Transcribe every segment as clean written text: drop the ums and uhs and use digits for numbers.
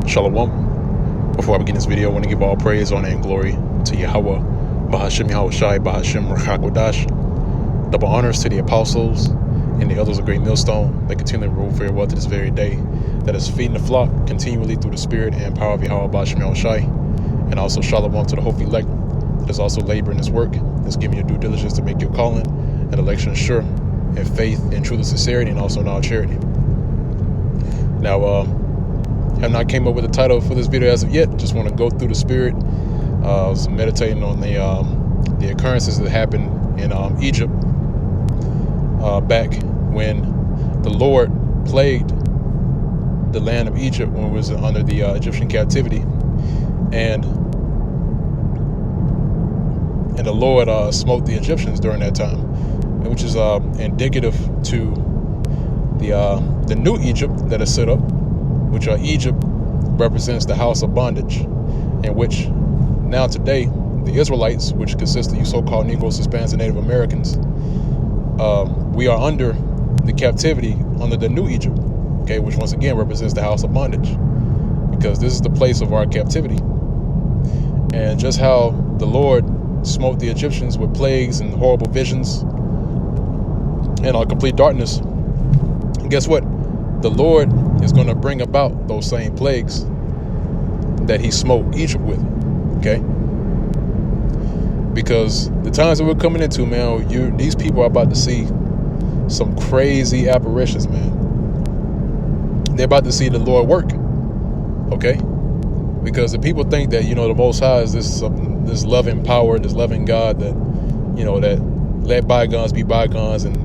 Shalom. Before I begin this video, I want to give all praise, honor, and glory to Yahweh, Bahashim Yahweh Shai, Bahashim Rachakodash. Double honors to the apostles and the others of Great Millstone that continue to rule very well to this very day, that is feeding the flock continually through the spirit and power of Yahweh, Bahashim Yahweh Shai. And also shalom to the hope elect that is also laboring this work, that's giving your due diligence to make your calling and election sure, and faith and truth and sincerity, and also in all charity. Now, have not came up with a title for this video as of yet. Just want to go through the spirit. I was meditating on the occurrences that happened in Egypt back when the Lord plagued the land of Egypt when it was under the Egyptian captivity, and the Lord smote the Egyptians during that time, which is indicative to the new Egypt that is set up, which Egypt represents the house of bondage, in which now today the Israelites, which consist of you so-called Negroes, Hispanics, and Native Americans, we are under the captivity under the new Egypt, okay, which once again represents the house of bondage, because this is the place of our captivity. And just how the Lord smote the Egyptians with plagues and horrible visions and complete darkness, guess what? The Lord is going to bring about those same plagues that he smote Egypt with, okay? Because the times that we're coming into, man, these people are about to see some crazy apparitions, man. They're about to see the Lord work, okay? Because the people think that, the Most High is this loving power, this loving God that, that let bygones be bygones and,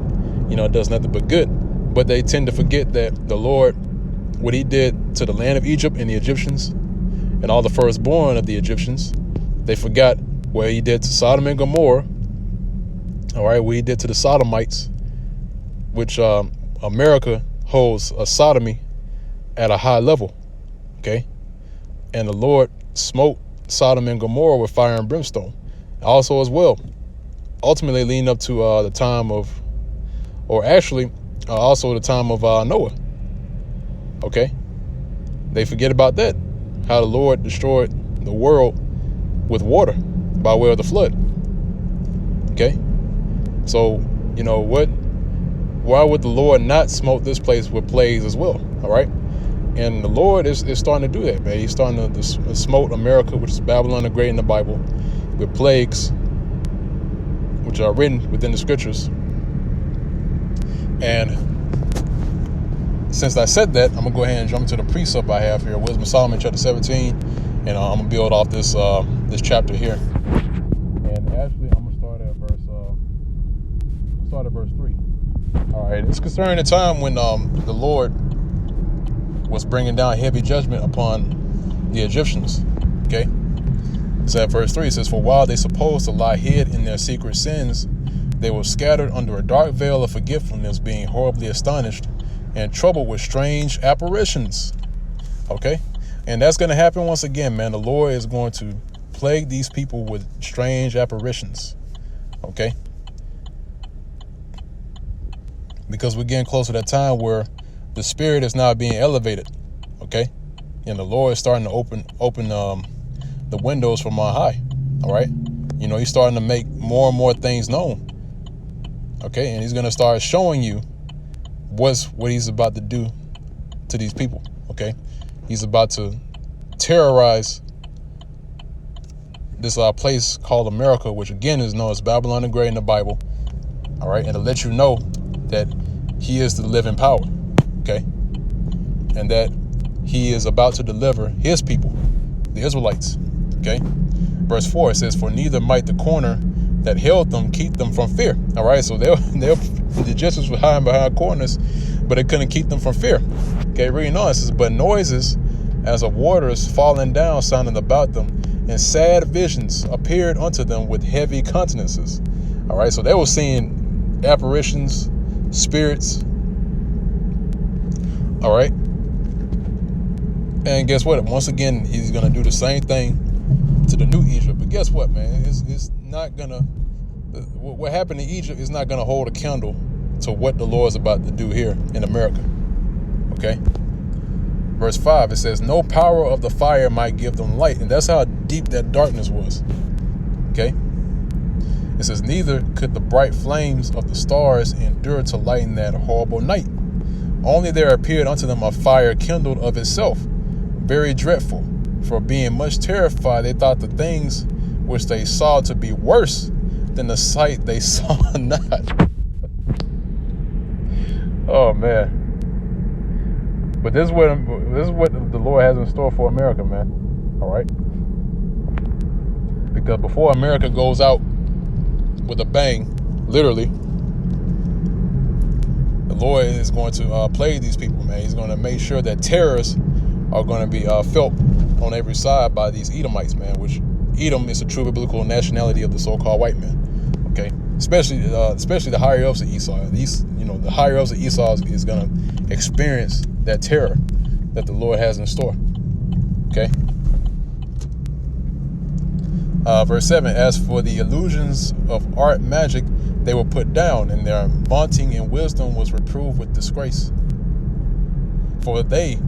does nothing but good. But they tend to forget that the Lord, what he did to the land of Egypt and the Egyptians and all the firstborn of the Egyptians, they forgot what he did to Sodom and Gomorrah, all right, what he did to the Sodomites, which America holds a sodomy at a high level, okay? And the Lord smote Sodom and Gomorrah with fire and brimstone also as well, ultimately leading up to the time of, or actually also the time of Noah, okay? They forget about that, how the Lord destroyed the world with water by way of the flood, okay? So, why would the Lord not smote this place with plagues as well, all right? And the Lord is starting to do that, man. He's starting to smote America, which is Babylon the Great in the Bible, with plagues, which are written within the scriptures. And since I said that, I'm going to go ahead and jump to the precept I have here, Wisdom of Solomon, chapter 17. And I'm going to build off this this chapter here. And actually, I'm going to start at verse 3. All right, it's concerning the time when the Lord was bringing down heavy judgment upon the Egyptians, okay? So at verse 3, it says, "For while they supposed to lie hid in their secret sins, they were scattered under a dark veil of forgetfulness, being horribly astonished and troubled with strange apparitions." Okay? And that's going to happen once again, man. The Lord is going to plague these people with strange apparitions, okay? Because we're getting closer to that time where the spirit is now being elevated, okay? And the Lord is starting to open the windows from on high, all right? He's starting to make more and more things known, okay? And he's going to start showing you what he's about to do to these people, okay? He's about to terrorize this place called America, which again is known as Babylon the Great in the Bible, all right? And to let you know that he is the living power, okay? And that he is about to deliver his people, the Israelites, okay? Verse 4, it says, "For neither might the corner that held them keep them from fear." All right, so the Egyptians were hiding behind corners, but it couldn't keep them from fear. Okay, reading on, it says, "But noises as of waters falling down sounded about them, and sad visions appeared unto them with heavy countenances." All right, so they were seeing apparitions, spirits. All right. And guess what? Once again, he's going to do the same thing to the new Egypt. But guess what, man? It's not going to, what happened in Egypt is not going to hold a candle to what the Lord's about to do here in America. Okay. Verse verse 5, it says, no power of the fire might give them light. And that's how deep that darkness was. Okay. It says, neither could the bright flames of the stars endure to lighten that horrible night. Only there appeared unto them a fire kindled of itself, very dreadful. For being much terrified, they thought the things which they saw to be worse than the sight they saw not. Oh man. But this is what the Lord has in store for America, man. All right. Because before America goes out with a bang, literally, the Lord is going to plague these people, man. He's going to make sure that terrorists are going to be felt on every side by these Edomites, man. Which Edom is a true biblical nationality of the so-called white man. Okay, especially the higher ups of Esau. The higher ups of Esau is going to experience that terror that the Lord has in store. Okay. Verse 7, as for the illusions of art magic, they were put down, and their vaunting in wisdom was reproved with disgrace. For they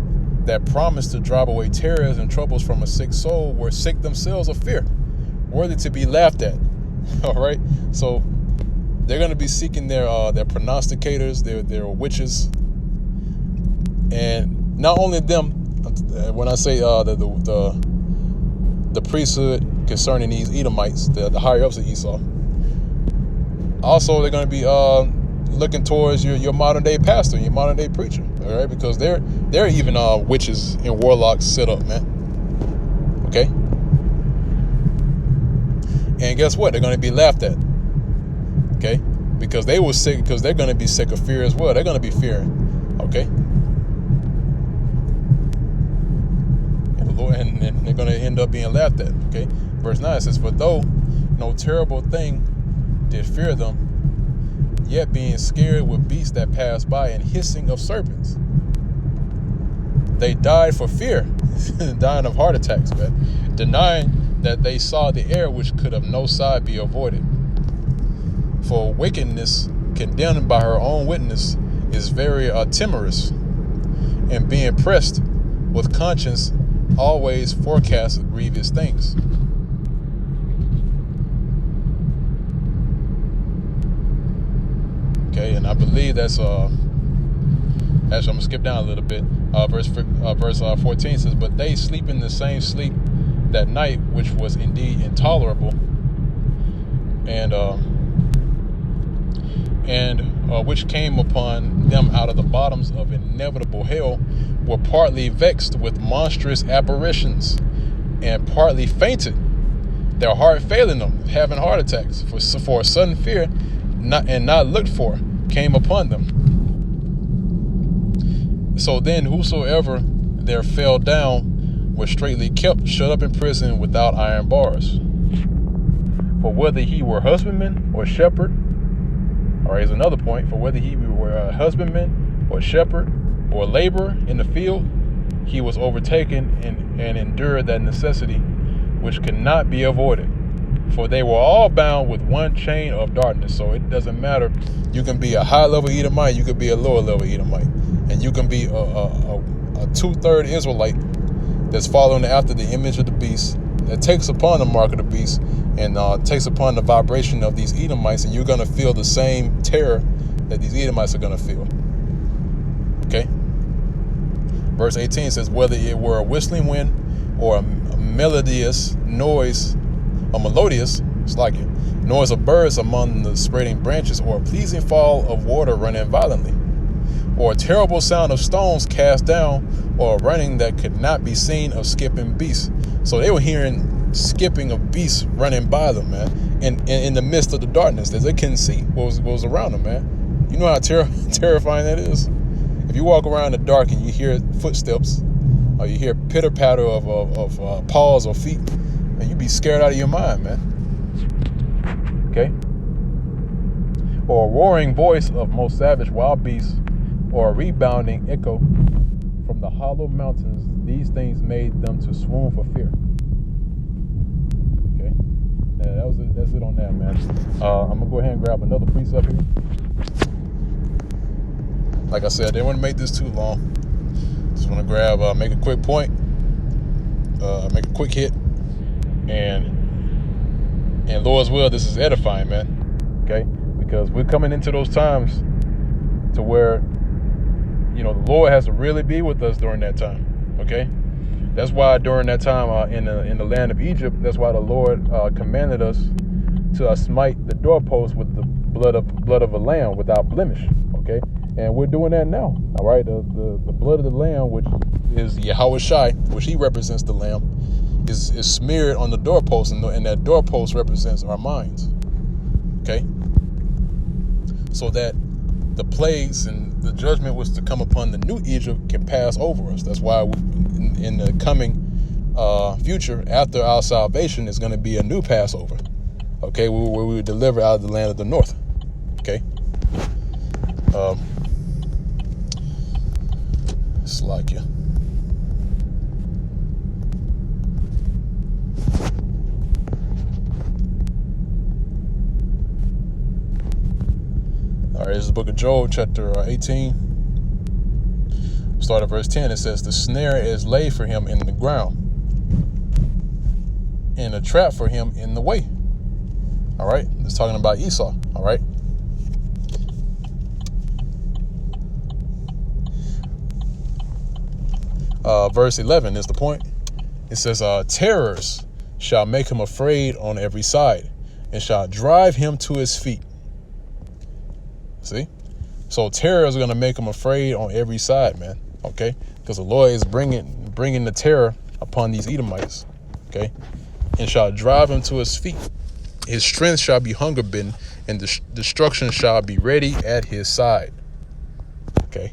that promised to drive away terrors and troubles from a sick soul were sick themselves of fear, worthy to be laughed at. All right. So they're going to be seeking their prognosticators, their witches, and not only them. When I say the priesthood concerning these Edomites, the higher ups of Esau, also they're going to be looking towards your modern day pastor, your modern day preacher. All right, because they're even witches and warlocks set up, man. Okay. And guess what? They're going to be laughed at. Okay, because they were sick, because they're going to be sick of fear as well. They're going to be fearing. Okay. And the Lord, and they're going to end up being laughed at. Okay. Verse 9 says, for though no terrible thing did fear them, yet being scared with beasts that passed by and hissing of serpents, they died for fear, dying of heart attacks, man, denying that they saw the air which could of no side be avoided. For wickedness, condemned by her own witness, is very timorous, and being pressed with conscience, always forecasts grievous things. Okay, and I believe that's actually I'm gonna skip down a little bit. Verse 14 says, but they sleep in the same sleep that night, which was indeed intolerable, and which came upon them out of the bottoms of inevitable hell, were partly vexed with monstrous apparitions, and partly fainted, their heart failing them, having heart attacks, for a sudden fear not looked for came upon them. So then whosoever there fell down was straitly kept shut up in prison without iron bars. For whether he were husbandman or shepherd, or here's another point, for whether he were a husbandman or shepherd or laborer in the field, he was overtaken and endured that necessity which could not be avoided. For they were all bound with one chain of darkness. So it doesn't matter. You can be a high-level Edomite, you could be a lower-level Edomite, and you can be a two-third Israelite that's following after the image of the beast, that takes upon the mark of the beast, and takes upon the vibration of these Edomites, and you're going to feel the same terror that these Edomites are going to feel. Okay? Verse 18 says, whether it were a whistling wind or a melodious noise, it's like it, noise of birds among the spreading branches, or a pleasing fall of water running violently, or a terrible sound of stones cast down, or a running that could not be seen of skipping beasts. So they were hearing skipping of beasts running by them, man, in the midst of the darkness, that they couldn't see what was around them, man. You know how terrifying that is? If you walk around in the dark and you hear footsteps, or you hear pitter-patter of paws or feet, and you be scared out of your mind, man. Okay? Or a roaring voice of most savage wild beasts, or a rebounding echo from the hollow mountains, these things made them to swoon for fear. Okay? That's it on that, man. I'm gonna go ahead and grab another precept here. Like I said, I didn't want to make this too long. Just want to grab, make a quick point, make a quick hit, and Lord's will, this is edifying, man. Okay, because we're coming into those times to where, the Lord has to really be with us during that time. Okay, that's why during that time in the land of Egypt, that's why the Lord commanded us to smite the doorpost with the blood of a lamb without blemish. Okay, and we're doing that now. All right, the blood of the lamb, which is Yahweh Shai, which he represents the lamb, is smeared on the doorpost, and that doorpost represents our minds. Okay, so that the plagues and the judgment was to come upon the new Egypt can pass over us. That's why in the coming future, after our salvation, is going to be a new Passover. Okay, where we were delivered out of the land of the north. Okay. Slakia. All right, this is the book of Job, chapter 18. Start at verse 10. It says, the snare is laid for him in the ground, and a trap for him in the way. All right, it's talking about Esau. All right. Verse 11 is the point. It says, terrors shall make him afraid on every side, and shall drive him to his feet. See? So terrors are going to make him afraid on every side, man. Okay? Because the Lord is bringing the terror upon these Edomites. Okay? And shall drive him to his feet. His strength shall be hunger bitten, and destruction shall be ready at his side. Okay?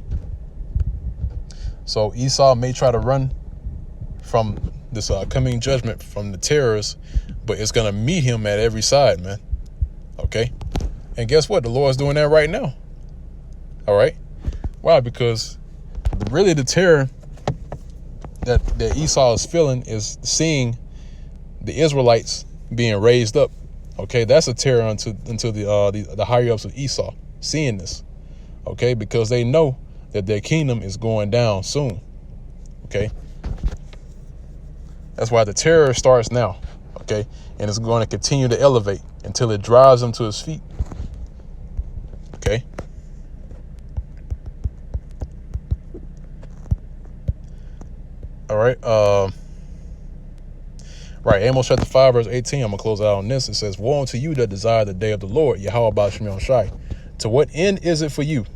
So Esau may try to run from this coming judgment from the terrors, but it's going to meet him at every side, man. Okay? And guess what? The Lord's doing that right now. All right? Why? Because really the terror that Esau is feeling is seeing the Israelites being raised up. Okay? That's a terror unto the higher ups of Esau, seeing this. Okay? Because they know that their kingdom is going down soon. Okay? That's why the terror starts now. Okay? And it's going to continue to elevate until it drives him to his feet. Okay? All right. Right. Amos chapter 5, verse 18. I'm going to close out on this. It says, woe unto you that desire the day of the Lord, Yahweh Bashmion Shai. To what end is it for you?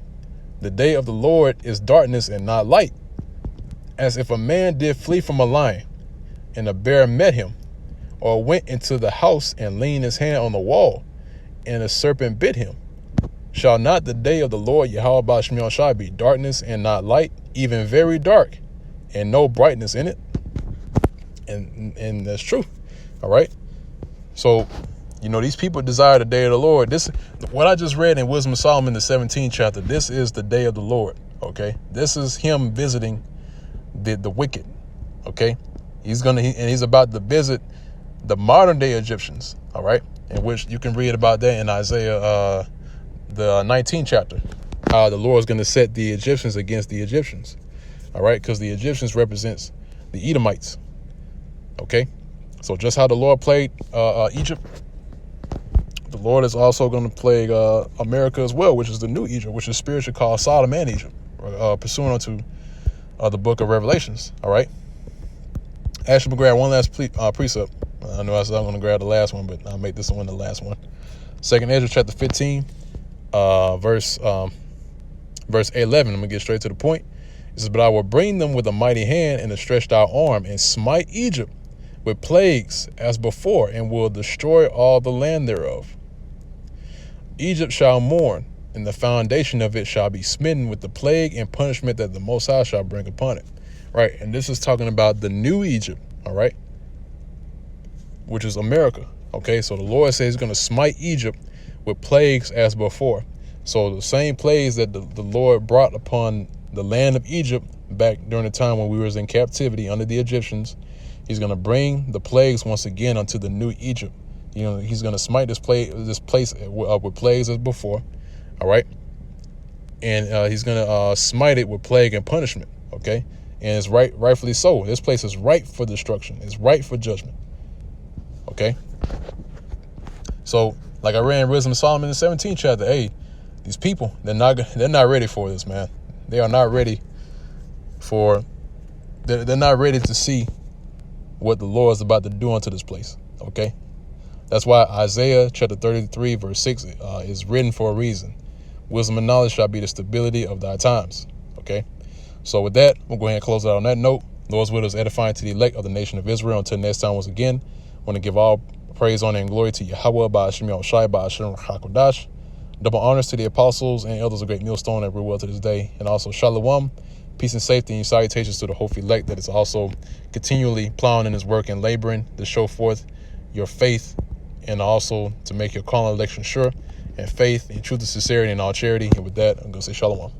The day of the Lord is darkness and not light. As if a man did flee from a lion, and a bear met him, or went into the house and leaned his hand on the wall, and a serpent bit him. Shall not the day of the Lord Yahweh Bashmion Shai be darkness and not light, even very dark, and no brightness in it? And that's true. All right. So, these people desire the day of the Lord. This, what I just read in Wisdom of Solomon, the 17th chapter, this is the day of the Lord. Okay. This is him visiting the wicked. Okay. He's about to visit the modern day Egyptians. All right. In which you can read about that in Isaiah, the 19th chapter, how the Lord is going to set the Egyptians against the Egyptians. All right. Because the Egyptians represents the Edomites. Okay. So just how the Lord plagued Egypt, the Lord is also going to plague America as well, which is the new Egypt, which is spiritually called Sodom and Egypt, pursuant to the book of Revelations. All right. Actually, I'm going to grab one last precept. I know I said I'm going to grab the last one, but I'll make this one the last one. 2nd Ezra chapter 15, verse 11. I'm going to get straight to the point. It says, but I will bring them with a mighty hand and a stretched out arm, and smite Egypt with plagues as before, and will destroy all the land thereof. Egypt shall mourn, and the foundation of it shall be smitten with the plague and punishment that the Most High shall bring upon it. Right. And this is talking about the new Egypt. All right. Which is America. Okay. So the Lord says he's going to smite Egypt with plagues as before. So the same plagues that the Lord brought upon the land of Egypt back during the time when we was in captivity under the Egyptians, he's going to bring the plagues once again unto the new Egypt. He's going to smite this place with plagues as before. All right. And he's going to smite it with plague and punishment. Okay. And it's rightfully so. This place is ripe for destruction. It's ripe for judgment. Okay? So, like I read in Wisdom of Solomon in the 17th chapter, hey, these people, they're not ready for this, man. They are not ready they're not ready to see what the Lord is about to do unto this place. Okay? That's why Isaiah chapter 33 verse 6 is written for a reason. Wisdom and knowledge shall be the stability of thy times. Okay? So with that, we'll go ahead and close it out on that note. Lord's will is edifying to the elect of the nation of Israel. Until next time, once again, I want to give all praise, honor, and glory to Yahweh, by Hashem Yahushai, by Hashem HaKodash. Double honors to the apostles and elders of Great Millstone that rule well to this day. And also Shalom, peace and safety, and salutations to the hopeful elect that is also continually plowing in his work and laboring to show forth your faith, and also to make your calling election sure, and faith and truth and sincerity in all charity. And with that, I'm going to say Shalom.